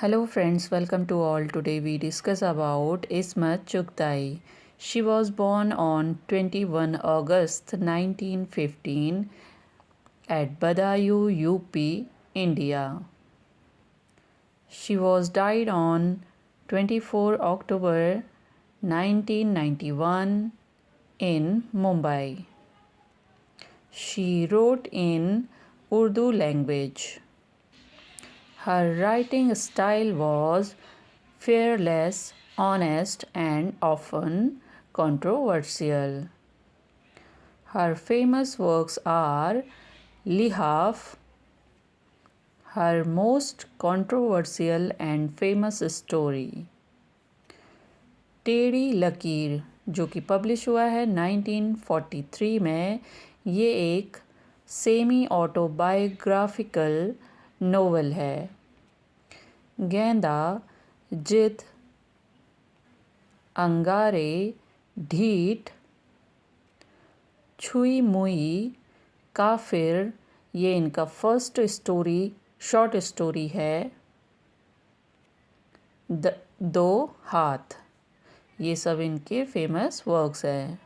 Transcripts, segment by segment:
Hello friends, welcome to all. Today we discuss about Ismat Chugtai. She was born on 21 August 1915 at Badayu, UP, India. She was died on 24 October 1991 in Mumbai. She wrote in Urdu language. Her writing style was fearless, honest, and often controversial. Her famous works are Lihaf, her most controversial and famous story, टेढ़ी लकीर, जो कि publish हुआ है 1943 में. ये एक semi autobiographical novel है. गेंदा, जिद, अंगारे, ढीठ, छुई मुई, काफिर, ये इनका फर्स्ट स्टोरी शॉर्ट स्टोरी है. दो हाथ, ये सब इनके फेमस वर्क्स हैं.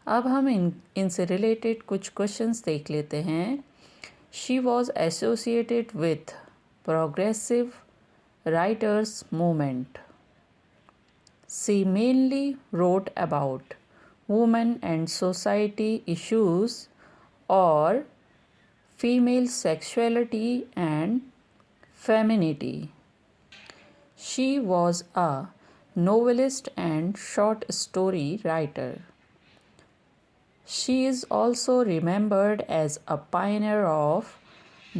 अब हम इनसे रिलेटेड कुछ क्वेश्चंस देख लेते हैं. She was associated with progressive writers movement. She mainly wrote about women and society issues or female sexuality and femininity. She was a novelist and short story writer. She is also remembered as a pioneer of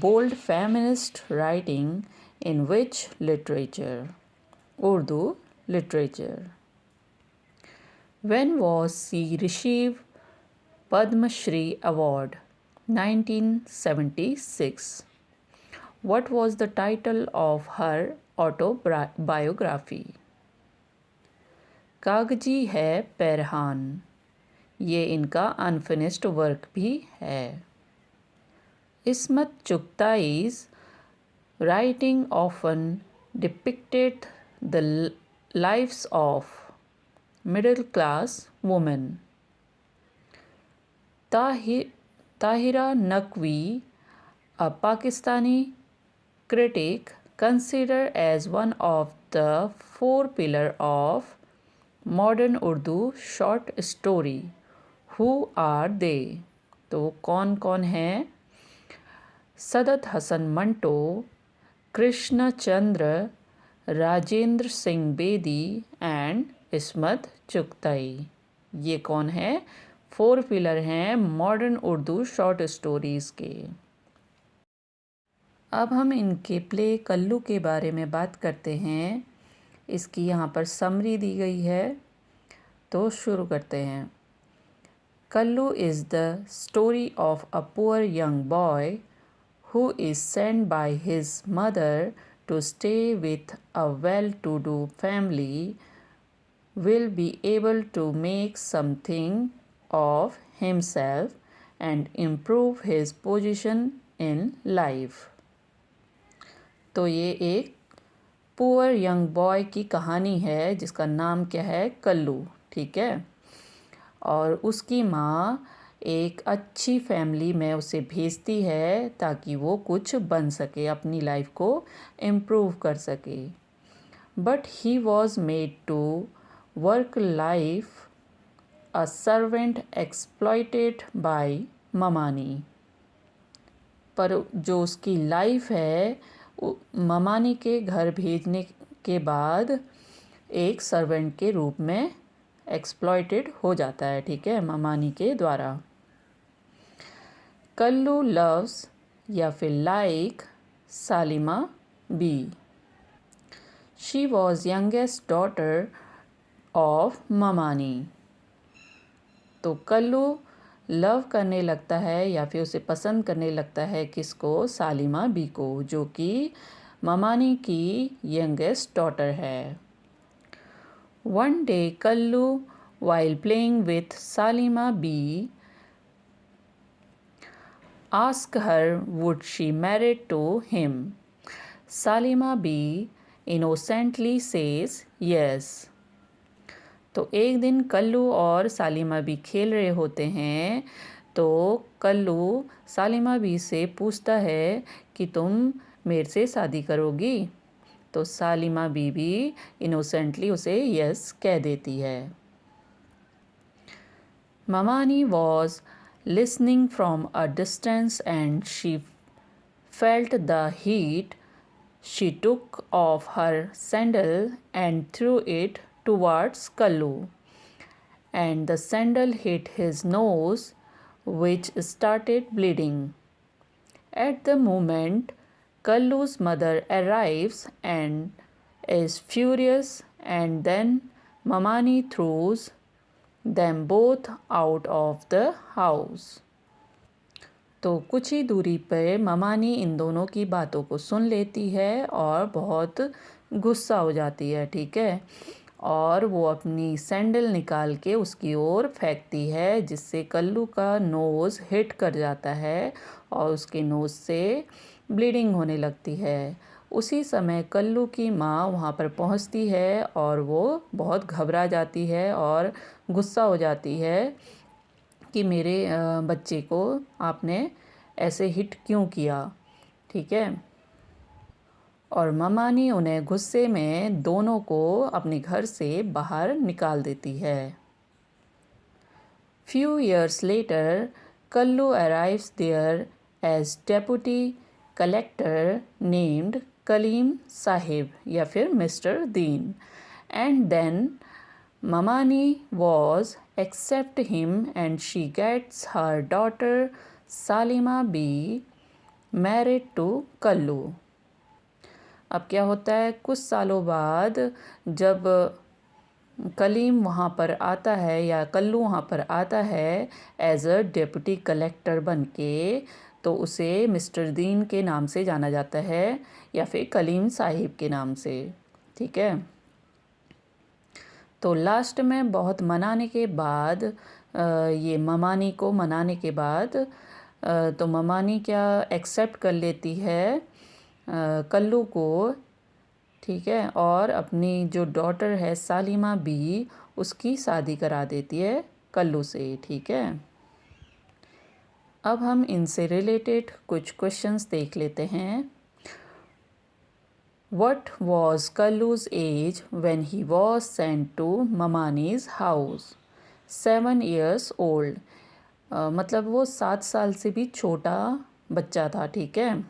bold feminist writing in which literature? Urdu literature. When was she received Padma Shri Award? 1976. What was the title of her autobiography? कागजी है पैरहान, ये इनका unfinished work भी है. Ismat Chughtai's writing often depicted the lives of middle class women. Tahira Naqvi, a Pakistani critic, considered as one of the four pillars of modern Urdu short story. Who are they? तो कौन कौन है? सदत हसन मंटो, कृष्ण चंद्र, Rajendra Singh Bedi and Ismat Chughtai. ये कौन है? Four pillar हैं modern Urdu short stories के. अब हम इनके प्ले कल्लू के बारे में बात करते हैं. इसकी यहाँ पर समरी दी गई है, तो शुरू करते हैं. Kallu is the story of a poor young boy who is sent by his mother to stay with a well-to-do family, will be able to make something of himself and improve his position in life. तो ये एक poor young boy की कहानी है जिसका नाम क्या है? कल्लू. ठीक है. और उसकी माँ एक अच्छी फैमिली में उसे भेजती है ताकि वो कुछ बन सके, अपनी लाइफ को इम्प्रूव कर सके. But he was made to work like a servant exploited by Mamani. पर जो उसकी लाइफ है ममानी के घर भेजने के बाद एक सर्वेंट के रूप में एक्सप्लॉइटेड हो जाता है. ठीक है, ममानी के द्वारा. कल्लू लव्स या फिर like Salima Bi. She was youngest daughter of Mamani. तो कल्लू लव करने लगता है या फिर उसे पसंद करने लगता है किसको? सालिमा बी को, जो कि ममानी की यंगेस्ट डॉटर है. One day Kallu while playing with Salima B asked her would she marry to him. Salima Bi innocently says yes. तो एक दिन कल्लू और सालिमा बी खेल रहे होते हैं, तो कल्लू सालिमा बी से पूछता है कि तुम मेरे से शादी करोगी? तो सालिमा बी भी इनोसेंटली उसे यस कह देती है। ममानी was listening from a distance and she felt the heat. She took off her sandal and threw it towards Kallu, and the sandal hit his nose, which started bleeding. At the moment, Kallu's mother arrives and is furious, and then Mamani throws them both out of the house. तो कुछ ही दूरी पर ममानी इन दोनों की बातों को सुन लेती है और बहुत गुस्सा हो जाती है, ठीक है। और वो अपनी सैंडल निकाल के उसकी ओर फेंकती है, जिससे कल्लू का नोज़ हिट कर जाता है और उसके नोज़ से ब्लीडिंग होने लगती है। उसी समय कल्लू की माँ वहाँ पर पहुँचती है और वो बहुत घबरा जाती है और गुस्सा हो जाती है कि मेरे बच्चे को आपने ऐसे हिट क्यों किया, ठीक है। और ममानी उन्हें गुस्से में दोनों को अपने घर से बाहर निकाल देती है। Few years later, Kallu arrives there as deputy collector named Kaleem Sahib या फिर mister Deen, and then Mamani was accept him and she gets her daughter Salima B married to Kallu. अब क्या होता है, कुछ सालों बाद जब कलीम वहाँ पर आता है या कल्लू वहाँ पर आता है एज अ डेप्यूटी कलेक्टर बन के, तो उसे मिस्टर दीन के नाम से जाना जाता है या फिर कलीम साहिब के नाम से, ठीक है। तो लास्ट में बहुत मनाने के बाद ये ममानी को मनाने के बाद तो ममानी क्या एक्सेप्ट कर लेती है कल्लू को, ठीक है, और अपनी जो डॉटर है सालिमा बी उसकी शादी करा देती है कल्लू से, ठीक है। अब हम इनसे रिलेटेड कुछ क्वेश्चंस देख लेते हैं। What was Kallu's age when he was sent to Mamani's house? 7 years old. मतलब वो 7 साल से भी छोटा बच्चा था, ठीक है,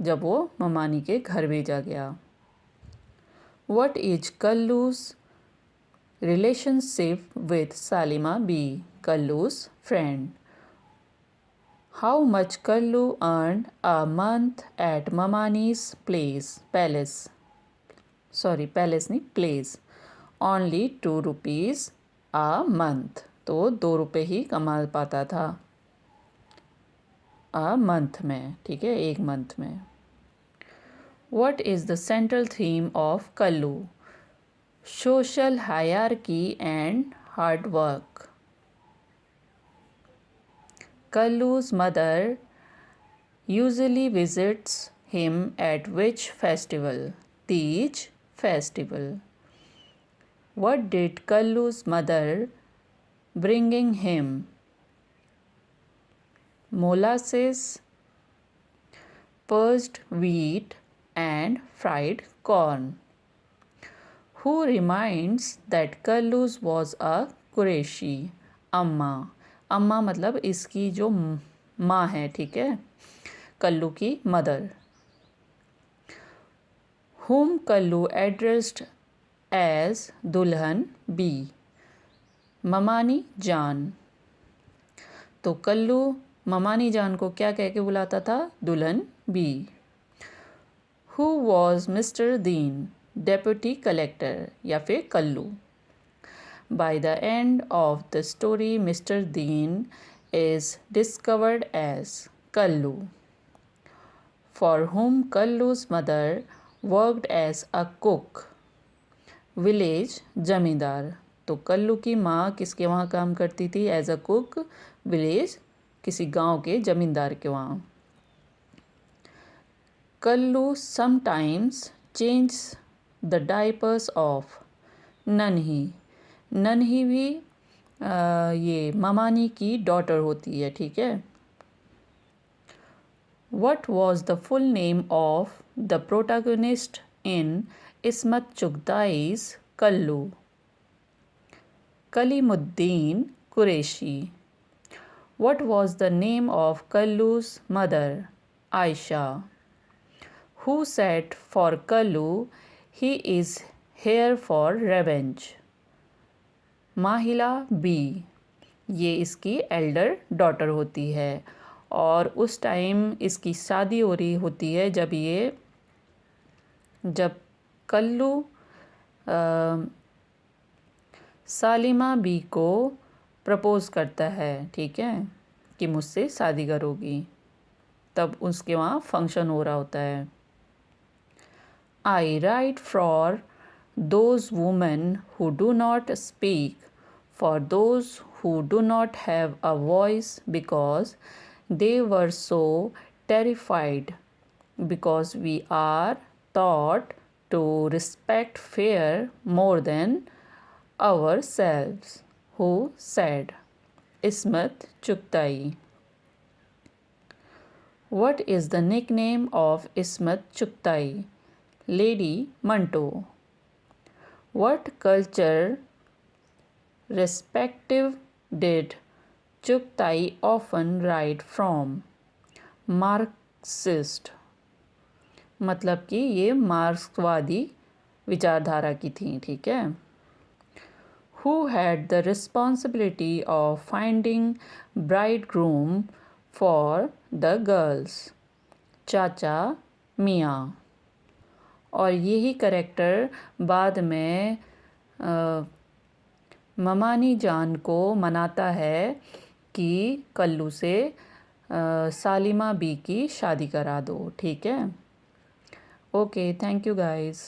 जब वो ममानी के घर भेजा गया। What is Kallu's relationship with Salima B, Kallu's friend? How much Kallu earned a month at Mamani's palace? Palace नहीं, place. Only 2 rupees a month. तो 2 रुपये ही कमा पाता था a month में, ठीक है, एक मंथ में। What is the central theme of Kallu? Social hierarchy and hard work. Kallu's mother usually visits him at which festival? Teej festival. What did Kallu's mother bringing him? Molasses, purged wheat and fried corn. Who reminds that Kallu's was a Qureshi? अम्मा। अम्मा मतलब इसकी जो माँ है, ठीक है, कल्लू की mother. Whom Kallu addressed as दुल्हन बी? ममानी जान। तो कल्लू ममानी जान को क्या कह के बुलाता था? दुल्हन B. Who was mister Deen? Deputy collector या फिर Kullu. By the end of the story, Mr. Dean is discovered as Kallu, for whom Kallu's mother worked as a cook. Village जमींदार। तो कल्लू की माँ किसके वहाँ काम करती थी? एज अ कुक, विलेज किसी गांव के जमींदार के वहाँ। Kallu sometimes change the diapers of Nanhi. Nanhi भी ये ममानी की डॉटर होती है, ठीक है। What was the full name of the protagonist in Ismat Chughtai's Kallu? Kalimuddin Qureshi. What was the name of Kallu's mother? Aisha. Who said for Kallu, he is here for revenge? Mahila Bi. ये इसकी Elder daughter होती है और उस time इसकी शादी हो रही होती है जब कल्लू सालिमा बी को प्रपोज़ करता है, ठीक है, कि मुझसे शादी करोगी। तब उसके वहाँ फंक्शन हो रहा होता है। I write for those women who do not speak, for those who do not have a voice, because they were so terrified, because we are taught to respect fear more than ourselves. Who said? Ismat Chughtai. What is the nickname of Ismat Chughtai? Lady Manto. What culture respective did Chughtai often write from? Marxist, मतलब कि ये मार्क्सवादी विचारधारा की थी, ठीक है। Who had the responsibility of finding bridegroom for the girls? चाचा मियाँ। और यही करेक्टर बाद में ममानी जान को मनाता है कि कल्लू से सालिमा बी की शादी करा दो, ठीक है। Okay, thank you guys.